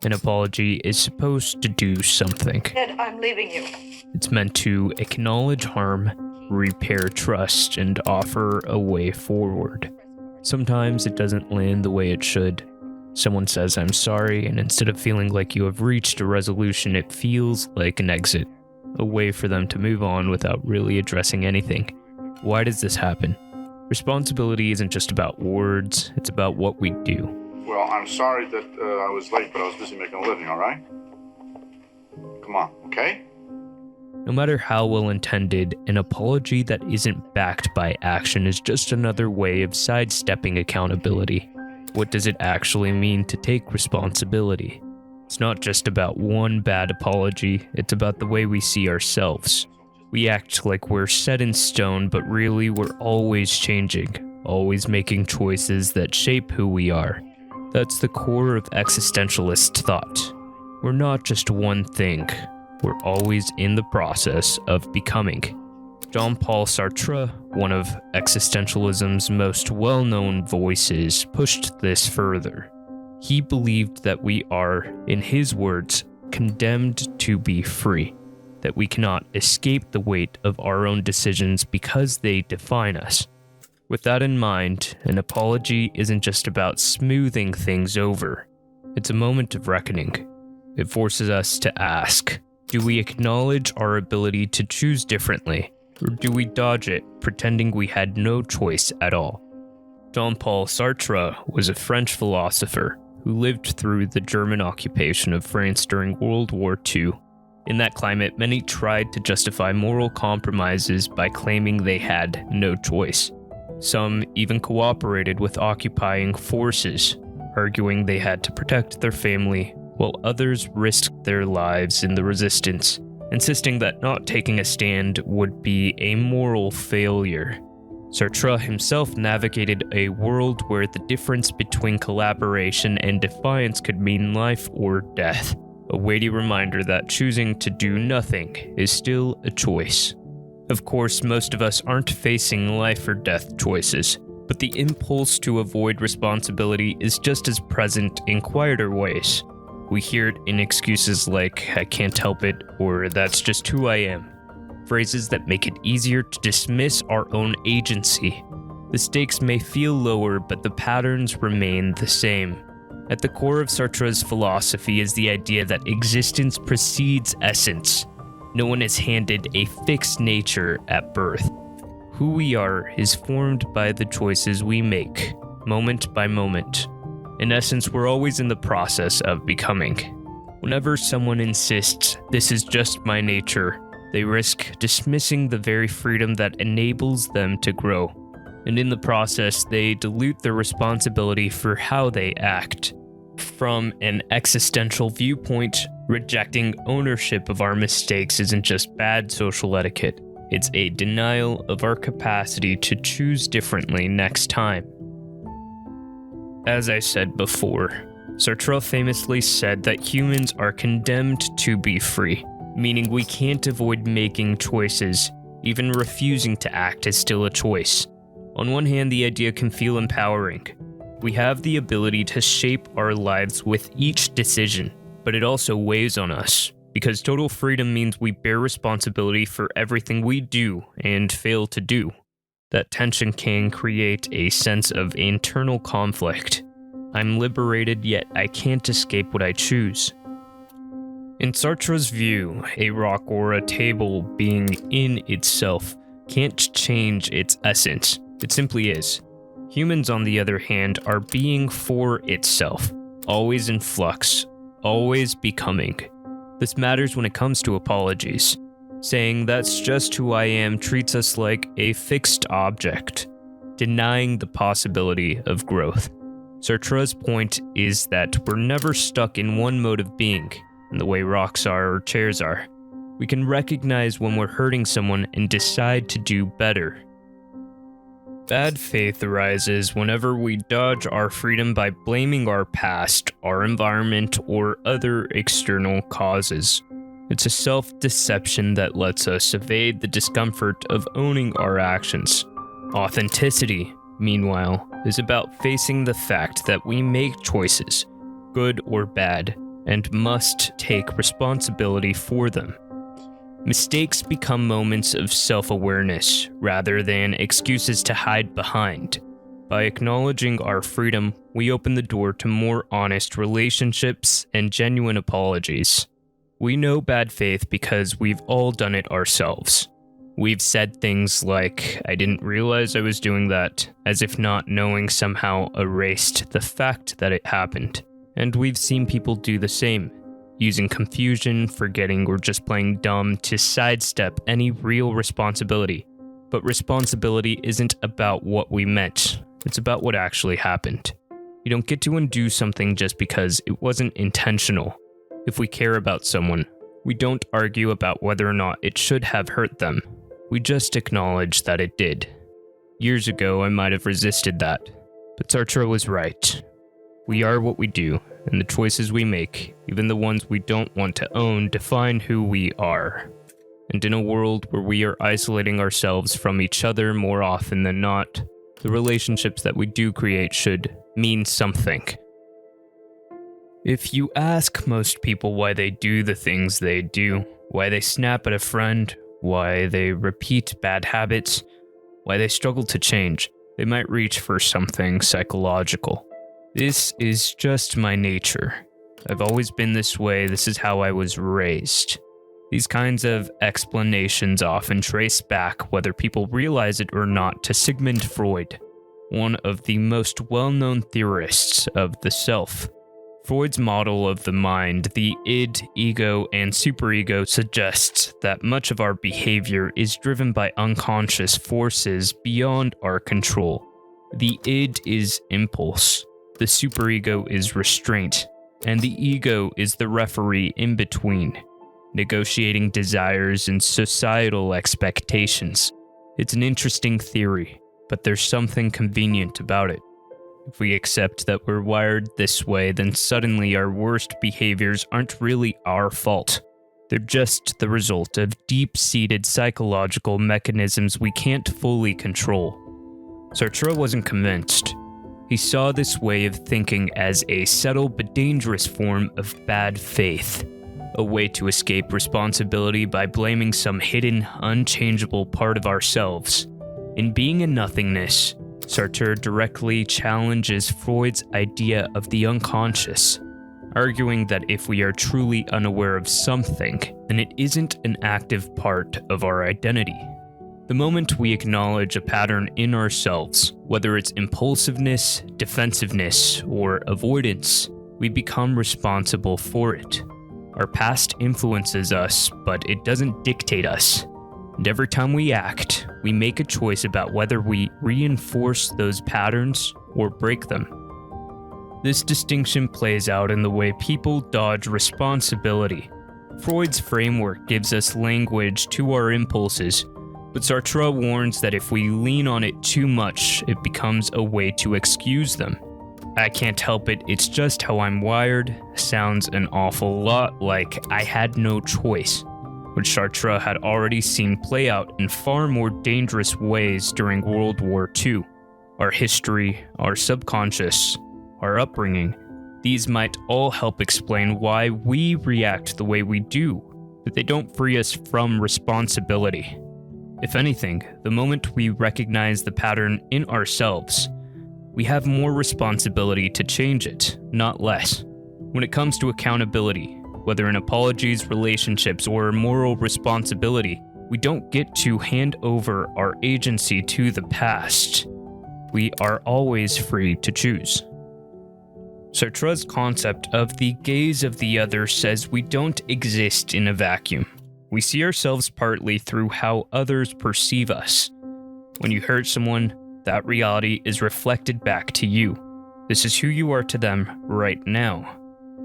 An apology is supposed to do something. Ed, I'm leaving you. It's meant to acknowledge harm, repair trust, and offer a way forward. Sometimes it doesn't land the way it should. Someone says, "I'm sorry," and instead of feeling like you have reached a resolution, it feels like an exit, a way for them to move on without really addressing anything. Why does this happen? Responsibility isn't just about words, it's about what we do. Well, I'm sorry that I was late, but I was busy making a living, all right? Come on, okay? No matter how well intended, an apology that isn't backed by action is just another way of sidestepping accountability. What does it actually mean to take responsibility? It's not just about one bad apology, it's about the way we see ourselves. We act like we're set in stone, but really we're always changing, always making choices that shape who we are. That's the core of existentialist thought. We're not just one thing, we're always in the process of becoming. Jean-Paul Sartre, one of existentialism's most well-known voices, pushed this further. He believed that we are, in his words, condemned to be free, that we cannot escape the weight of our own decisions because they define us. With that in mind, an apology isn't just about smoothing things over. It's a moment of reckoning. It forces us to ask, do we acknowledge our ability to choose differently, or do we dodge it, pretending we had no choice at all? Jean-Paul Sartre was a French philosopher who lived through the German occupation of France during World War II. In that climate, many tried to justify moral compromises by claiming they had no choice. Some even cooperated with occupying forces, arguing they had to protect their family, while others risked their lives in the resistance, insisting that not taking a stand would be a moral failure. Sartre himself navigated a world where the difference between collaboration and defiance could mean life or death, a weighty reminder that choosing to do nothing is still a choice. Of course, most of us aren't facing life or death choices, but the impulse to avoid responsibility is just as present in quieter ways. We hear it in excuses like, "I can't help it," or "that's just who I am." Phrases that make it easier to dismiss our own agency. The stakes may feel lower, but the patterns remain the same. At the core of Sartre's philosophy is the idea that existence precedes essence. No one is handed a fixed nature at birth. Who we are is formed by the choices we make, moment by moment. In essence, we're always in the process of becoming. Whenever someone insists, "This is just my nature," they risk dismissing the very freedom that enables them to grow. And in the process, they dilute their responsibility for how they act. From an existential viewpoint, rejecting ownership of our mistakes isn't just bad social etiquette, it's a denial of our capacity to choose differently next time. As I said before, Sartre famously said that humans are condemned to be free, meaning we can't avoid making choices. Even refusing to act is still a choice. On one hand, the idea can feel empowering. We have the ability to shape our lives with each decision, but it also weighs on us, because total freedom means we bear responsibility for everything we do and fail to do. That tension can create a sense of internal conflict. I'm liberated, yet I can't escape what I choose. In Sartre's view, a rock or a table being in itself can't change its essence. It simply is. Humans, on the other hand, are being for itself, always in flux, always becoming. This matters when it comes to apologies. Saying "that's just who I am" treats us like a fixed object, denying the possibility of growth. Sartre's point is that we're never stuck in one mode of being, in the way rocks are or chairs are. We can recognize when we're hurting someone and decide to do better. Bad faith arises whenever we dodge our freedom by blaming our past, our environment, or other external causes. It's a self-deception that lets us evade the discomfort of owning our actions. Authenticity, meanwhile, is about facing the fact that we make choices, good or bad, and must take responsibility for them. Mistakes become moments of self-awareness rather than excuses to hide behind. By acknowledging our freedom, we open the door to more honest relationships and genuine apologies. We know bad faith because we've all done it ourselves. We've said things like, "I didn't realize I was doing that," as if not knowing somehow erased the fact that it happened. And we've seen people do the same, using confusion, forgetting, or just playing dumb to sidestep any real responsibility. But responsibility isn't about what we meant, it's about what actually happened. You don't get to undo something just because it wasn't intentional. If we care about someone, we don't argue about whether or not it should have hurt them. We just acknowledge that it did. Years ago, I might have resisted that, but Sartre was right. We are what we do, and the choices we make, even the ones we don't want to own, define who we are. And in a world where we are isolating ourselves from each other more often than not, the relationships that we do create should mean something. If you ask most people why they do the things they do, why they snap at a friend, why they repeat bad habits, why they struggle to change, they might reach for something psychological. This is just my nature. I've always been this way, this is how I was raised. These kinds of explanations often trace back, whether people realize it or not, to Sigmund Freud, one of the most well-known theorists of the self. Freud's model of the mind, the id, ego, and superego, suggests that much of our behavior is driven by unconscious forces beyond our control. The id is impulse, the superego is restraint, and the ego is the referee in between, negotiating desires and societal expectations. It's an interesting theory, but there's something convenient about it. If we accept that we're wired this way, then suddenly our worst behaviors aren't really our fault. They're just the result of deep-seated psychological mechanisms we can't fully control. Sartre wasn't convinced. He saw this way of thinking as a subtle but dangerous form of bad faith, a way to escape responsibility by blaming some hidden, unchangeable part of ourselves. In Being a Nothingness, Sartre directly challenges Freud's idea of the unconscious, arguing that if we are truly unaware of something, then it isn't an active part of our identity. The moment we acknowledge a pattern in ourselves, whether it's impulsiveness, defensiveness, or avoidance, we become responsible for it. Our past influences us, but it doesn't dictate us. And every time we act, we make a choice about whether we reinforce those patterns or break them. This distinction plays out in the way people dodge responsibility. Freud's framework gives us language to our impulses, but Sartre warns that if we lean on it too much, it becomes a way to excuse them. "I can't help it, it's just how I'm wired" sounds an awful lot like "I had no choice," which Sartre had already seen play out in far more dangerous ways during World War II. Our history, our subconscious, our upbringing, these might all help explain why we react the way we do, but they don't free us from responsibility. If anything, the moment we recognize the pattern in ourselves, we have more responsibility to change it, not less. When it comes to accountability, whether in apologies, relationships, or moral responsibility, we don't get to hand over our agency to the past. We are always free to choose. Sartre's concept of the gaze of the other says we don't exist in a vacuum. We see ourselves partly through how others perceive us. When you hurt someone, that reality is reflected back to you. This is who you are to them right now.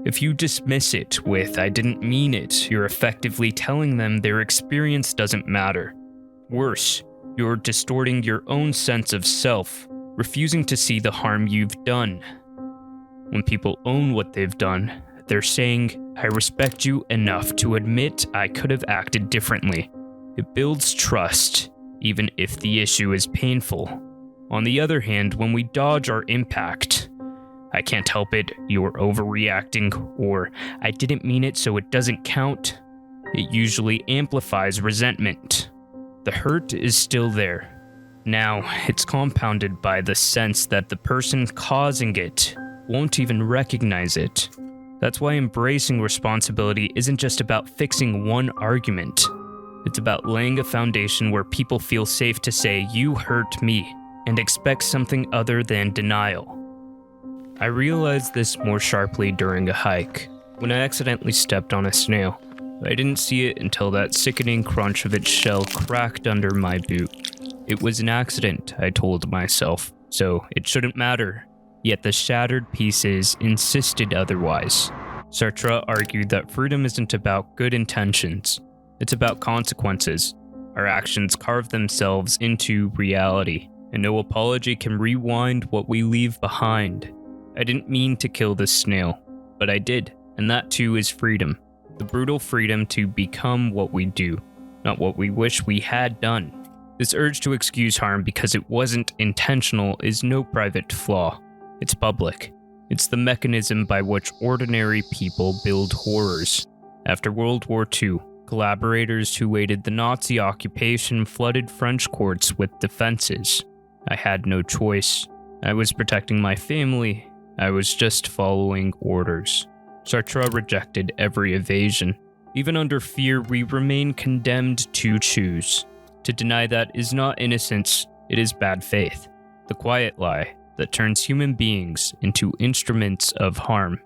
If you dismiss it with "I didn't mean it," you're effectively telling them their experience doesn't matter. Worse, you're distorting your own sense of self, refusing to see the harm you've done. When people own what they've done, they're saying, "I respect you enough to admit I could have acted differently." It builds trust, even if the issue is painful. On the other hand, when we dodge our impact, I can't help it, you're overreacting, or I didn't mean it so it doesn't count, it usually amplifies resentment. The hurt is still there. Now, it's compounded by the sense that the person causing it won't even recognize it. That's why embracing responsibility isn't just about fixing one argument. It's about laying a foundation where people feel safe to say, "You hurt me," and expect something other than denial. I realized this more sharply during a hike, when I accidentally stepped on a snail. I didn't see it until that sickening crunch of its shell cracked under my boot. It was an accident, I told myself, so it shouldn't matter. Yet the shattered pieces insisted otherwise. Sartre argued that freedom isn't about good intentions. It's about consequences. Our actions carve themselves into reality, and no apology can rewind what we leave behind. I didn't mean to kill this snail, but I did, and that too is freedom. The brutal freedom to become what we do, not what we wish we had done. This urge to excuse harm because it wasn't intentional is no private flaw. It's public. It's the mechanism by which ordinary people build horrors. After World War II, collaborators who aided the Nazi occupation flooded French courts with defenses. I had no choice. I was protecting my family. I was just following orders. Sartre rejected every evasion. Even under fear, we remain condemned to choose. To deny that is not innocence, it is bad faith. The quiet lie that turns human beings into instruments of harm.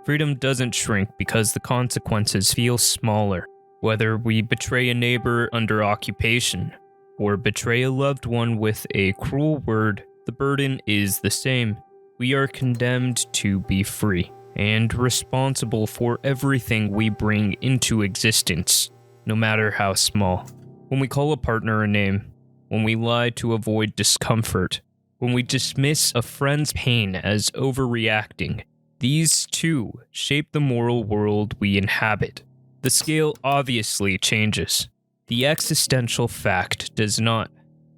Freedom doesn't shrink because the consequences feel smaller. Whether we betray a neighbor under occupation or betray a loved one with a cruel word, the burden is the same. We are condemned to be free and responsible for everything we bring into existence, no matter how small. When we call a partner a name, when we lie to avoid discomfort, when we dismiss a friend's pain as overreacting, these too shape the moral world we inhabit. The scale obviously changes. The existential fact does not.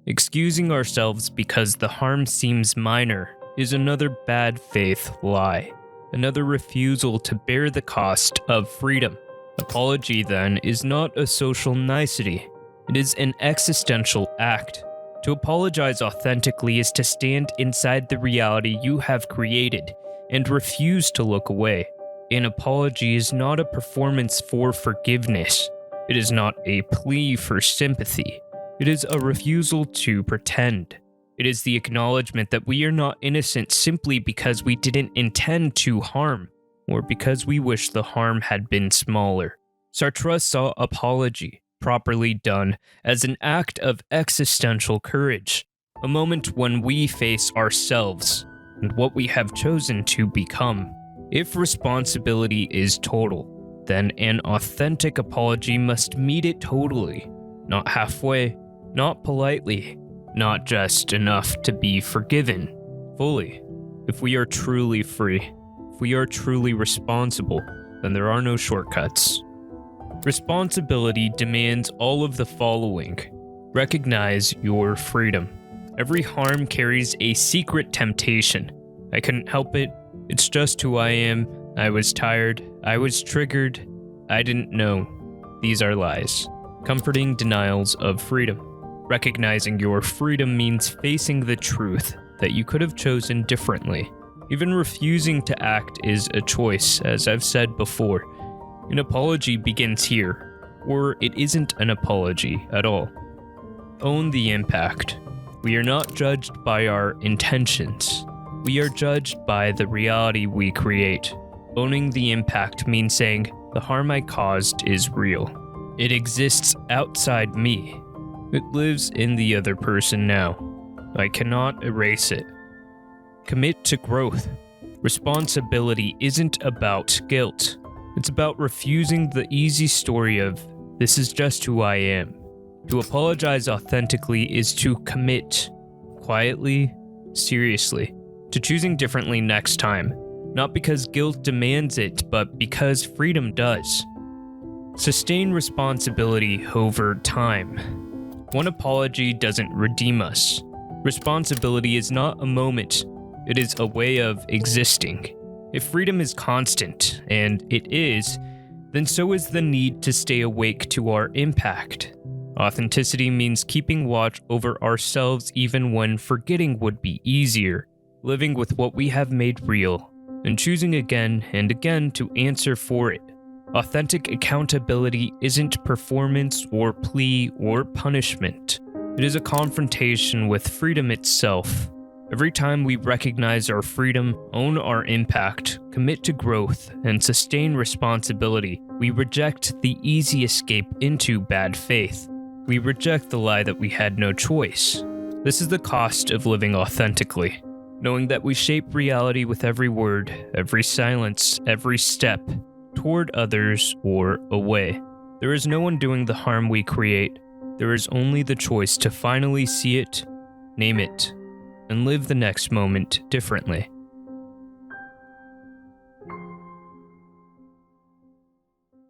Excusing ourselves because the harm seems minor is another bad faith lie, another refusal to bear the cost of freedom. Apology, then, is not a social nicety. It is an existential act. To apologize authentically is to stand inside the reality you have created and refuse to look away. An apology is not a performance for forgiveness. It is not a plea for sympathy. It is a refusal to pretend. It is the acknowledgement that we are not innocent simply because we didn't intend to harm, or because we wish the harm had been smaller. Sartre saw apology, properly done, as an act of existential courage, a moment when we face ourselves and what we have chosen to become. If responsibility is total, then an authentic apology must meet it totally, not halfway, not politely, not just enough to be forgiven, fully. If we are truly free, if we are truly responsible, then there are no shortcuts. Responsibility demands all of the following. Recognize your freedom. Every harm carries a secret temptation. I couldn't help it. It's just who I am. I was tired. I was triggered. I didn't know. These are lies. Comforting denials of freedom. Recognizing your freedom means facing the truth that you could have chosen differently. Even refusing to act is a choice, as I've said before. An apology begins here, or it isn't an apology at all. Own the impact. We are not judged by our intentions. We are judged by the reality we create. Owning the impact means saying, the harm I caused is real. It exists outside me. It lives in the other person now. I cannot erase it. Commit to growth. Responsibility isn't about guilt. It's about refusing the easy story of, this is just who I am. To apologize authentically is to commit, quietly, seriously, to choosing differently next time, not because guilt demands it, but because freedom does. Sustain responsibility over time. One apology doesn't redeem us. Responsibility is not a moment. It is a way of existing. If freedom is constant, and it is, then so is the need to stay awake to our impact. Authenticity means keeping watch over ourselves even when forgetting would be easier, living with what we have made real, and choosing again and again to answer for it. Authentic accountability isn't performance or plea or punishment. It is a confrontation with freedom itself. Every time we recognize our freedom, own our impact, commit to growth, and sustain responsibility, we reject the easy escape into bad faith. We reject the lie that we had no choice. This is the cost of living authentically, knowing that we shape reality with every word, every silence, every step, toward others or away. There is no one doing the harm we create. There is only the choice to finally see it, name it, and live the next moment differently.